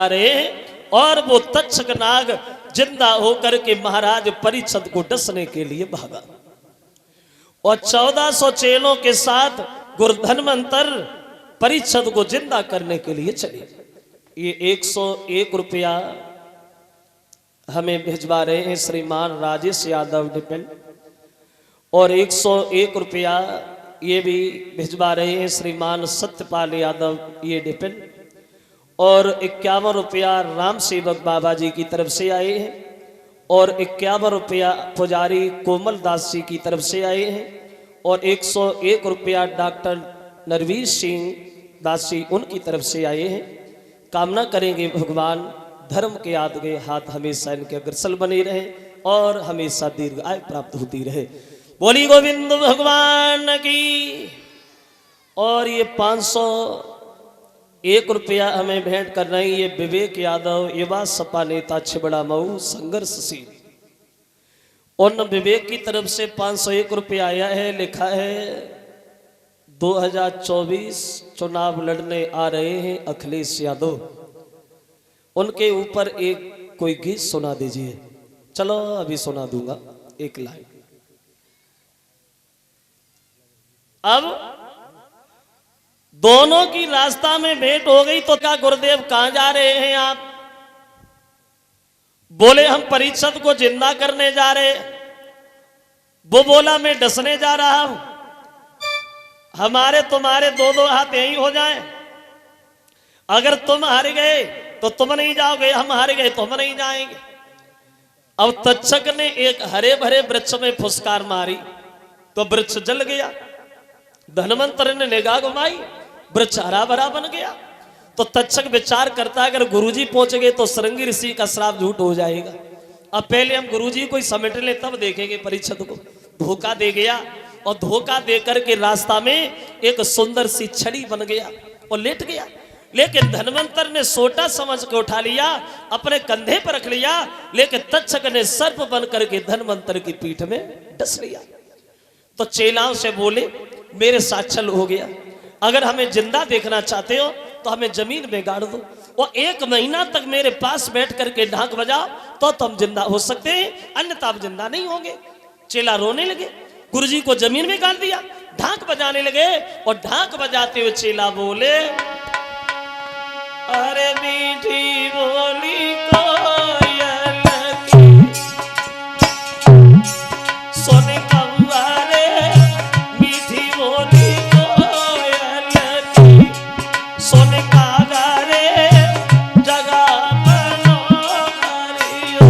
अरे और वो तक्षक नाग जिंदा होकर के महाराज परीक्षित को डसने के लिए भागा और 1400 चेलों के साथ गुरुधन्वंतर परीक्षित को जिंदा करने के लिए चले। ये 101 रुपया हमें भिजवा रहे हैं श्रीमान राजेश यादव डिपेंड, और 101 रुपया ये भी भिजवा रहे हैं श्रीमान सत्यपाल यादव ये डिपेंड, और 51 रुपया राम सेवक बाबा जी की तरफ से आए हैं, और 51 रुपया पुजारी कोमल दास जी की तरफ से आए हैं, और 101 रुपया डॉक्टर नरवीर सिंह दास जी उनकी तरफ से आए हैं। कामना करेंगे भगवान धर्म के आगे हाथ हमेशा इनके अग्रसर बने रहे और हमेशा दीर्घ आयु प्राप्त होती रहे। बोली गोविंद भगवान की। और ये 501 रुपया हमें भेंट कर रही है विवेक यादव युवा सपा नेता छिबड़ा मऊ संघर्षशील। उन विवेक की तरफ से 501 रुपया आया है, लिखा है 2024 चुनाव लड़ने आ रहे हैं अखिलेश यादव, उनके ऊपर एक कोई गीत सुना दीजिए। चलो अभी सुना दूंगा एक लाइन। अब दोनों की रास्ता में भेंट हो गई तो क्या गुरुदेव कहां जा रहे हैं आप? बोले हम परीक्षित को जिंदा करने जा रहे। वो बोला मैं डसने जा रहा हूं, हमारे तुम्हारे दो दो हाथ यही हो जाएं। अगर तुम हार गए तो तुम नहीं जाओगे, हम हार गए तो हम नहीं जाएंगे। अब तक्षक ने एक हरे भरे वृक्ष में फुसकार मारी तो वृक्ष जल गया। धनवंतर ने निगाह घुमाई, वृक्ष हरा भरा बन गया। तो तक्षक विचार करता है अगर गुरुजी पहुंच गए तो सरंगी ऋषि का श्राप झूठ हो जाएगा। अब पहले हम गुरुजी को समेट ले तब देखेंगे। परीक्षित को धोखा दे गया और धोखा देकर के रास्ता में एक सुंदर सी छड़ी बन गया और लेट गया। लेकिन धनवंतर ने सोटा समझ के उठा लिया, अपने कंधे पर रख लिया, लेकिन तक्षक ने सर्प बन करके धनवंतर की पीठ में डस लिया। तो चेलाओं से बोले मेरे साथ छल हो गया, अगर हमें जिंदा देखना चाहते हो तो हमें जमीन में गाड़ दो और 1 महीना तक मेरे पास बैठ करके ढाक बजाओ तो हम जिंदा हो सकते हैं, अन्यथा आप जिंदा नहीं होंगे। चेला रोने लगे, गुरुजी को जमीन में गाड़ दिया, ढाक बजाने लगे और ढाक बजाते हुए चेला बोले अरे मीठी बोली कोयल की सोने कौवा रे, मीठी बोली कोयल की सोने कागा रे, जगह बनो हरिओ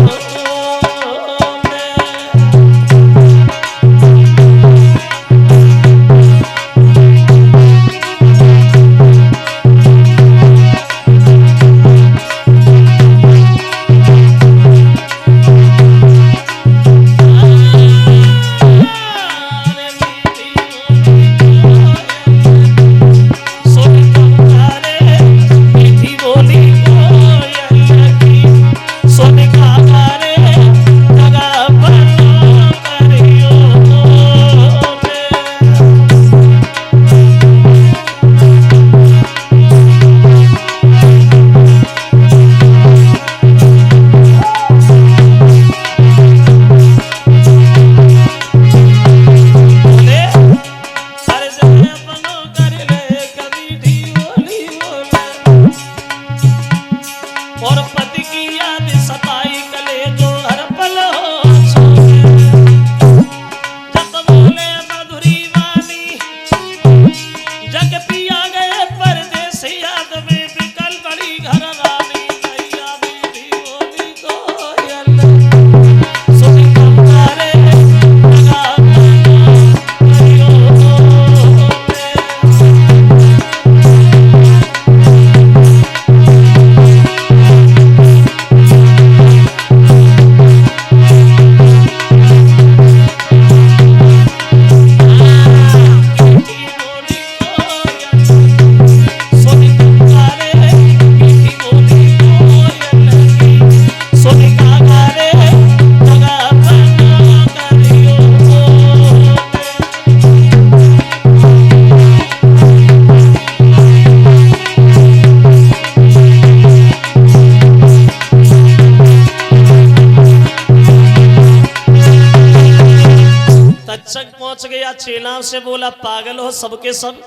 पहुंच गया, चेलाओं से बोला पागल हो सबके सब,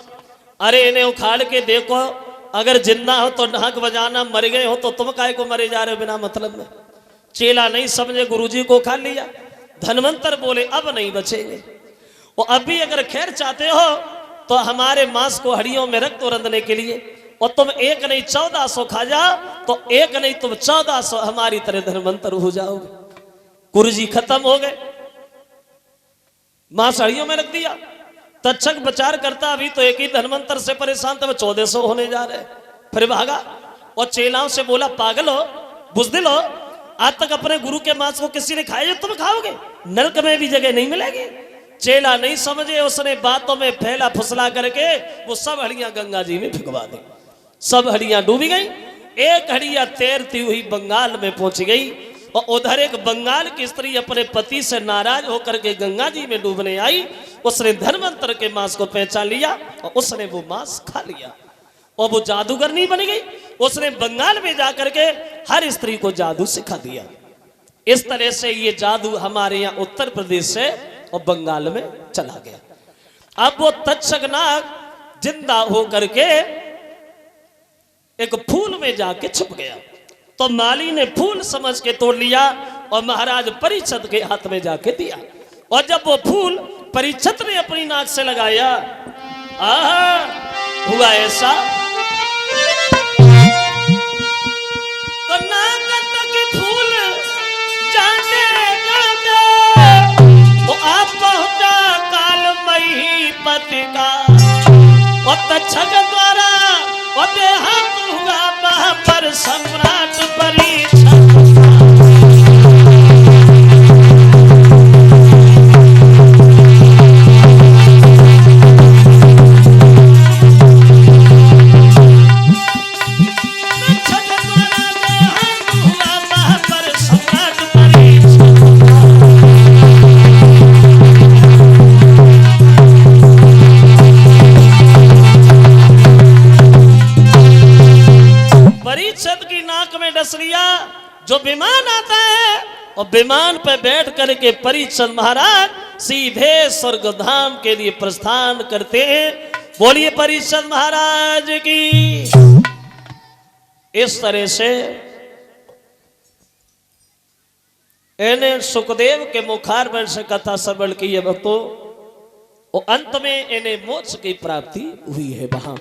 अरे इन्हें उखाड़ के देखो, अगर जिंदा हो तो ढाक बजाना, मर गए हो तो तुम काहे को मरे जा रहे हो बिना मतलब में। चेला नहीं समझे, गुरुजी को खा लिया। धनवंतर बोले अब नहीं बचेंगे, और अभी अगर खैर चाहते हो तो हमारे मांस को हड्डियों में रक्त रंधने के लिए, और तुम एक नहीं 1400 खा जाओ तो एक नहीं तुम 1400 हमारी तरह धनवंतर हो जाओगे। गुरुजी खत्म हो गए, मांस हड्डियों में रख दिया। तक्षक विचार करता अभी तो एक ही धनवंतर से परेशान था, 1400 होने जा रहे। फिर भागा और चेलाओं से बोला पागल हो, बुज़दिल हो, आज तक अपने गुरु के मांस को किसी ने खाया जो तुम खाओगे? नरक में भी जगह नहीं मिलेगी। चेला नहीं समझे, उसने बातों में फैला फुसला करके वो सब हड्डियां गंगा जी में फिकवा दी। सब हड्डियां डूबी गई। एक हड्डियां तैरती हुई बंगाल में पहुंच गई, और उधर एक बंगाल की स्त्री अपने पति से नाराज होकर के गंगा जी में डूबने आई। उसने धनवंतर के मांस को पहचान लिया और उसने वो मांस खा लिया, और वो जादूगरनी बन गई। उसने बंगाल में जाकर के हर स्त्री को जादू सिखा दिया। इस तरह से ये जादू हमारे यहाँ उत्तर प्रदेश से और बंगाल में चला गया। अब वो तक्षक नाग जिंदा होकर के एक फूल में जाके छुप गया, तो माली ने फूल समझ के तोड़ लिया और महाराज परीक्षित के हाथ में जाके दिया। और जब वो फूल परीक्षित ने अपनी नाक से लगाया, आहा, हुआ ऐसा तो नाक तक फूल जाने वो आप पहुंचा कालमयी पति का, और तक्षक द्वारा और देहांत हुआ महापर सम्राट परीक्षित। परीक्षित की नाक में डस लिया। जो विमान आता है और विमान पे बैठ करके परीक्षित महाराज सीधे स्वर्ग धाम के लिए प्रस्थान करते हैं। बोलिए परीक्षित महाराज की। इस तरह से इन्हें सुखदेव के मुखारबिंद से कथा श्रवण की है भक्तों, और अंत में इन्हें मोक्ष की प्राप्ति हुई है वहां।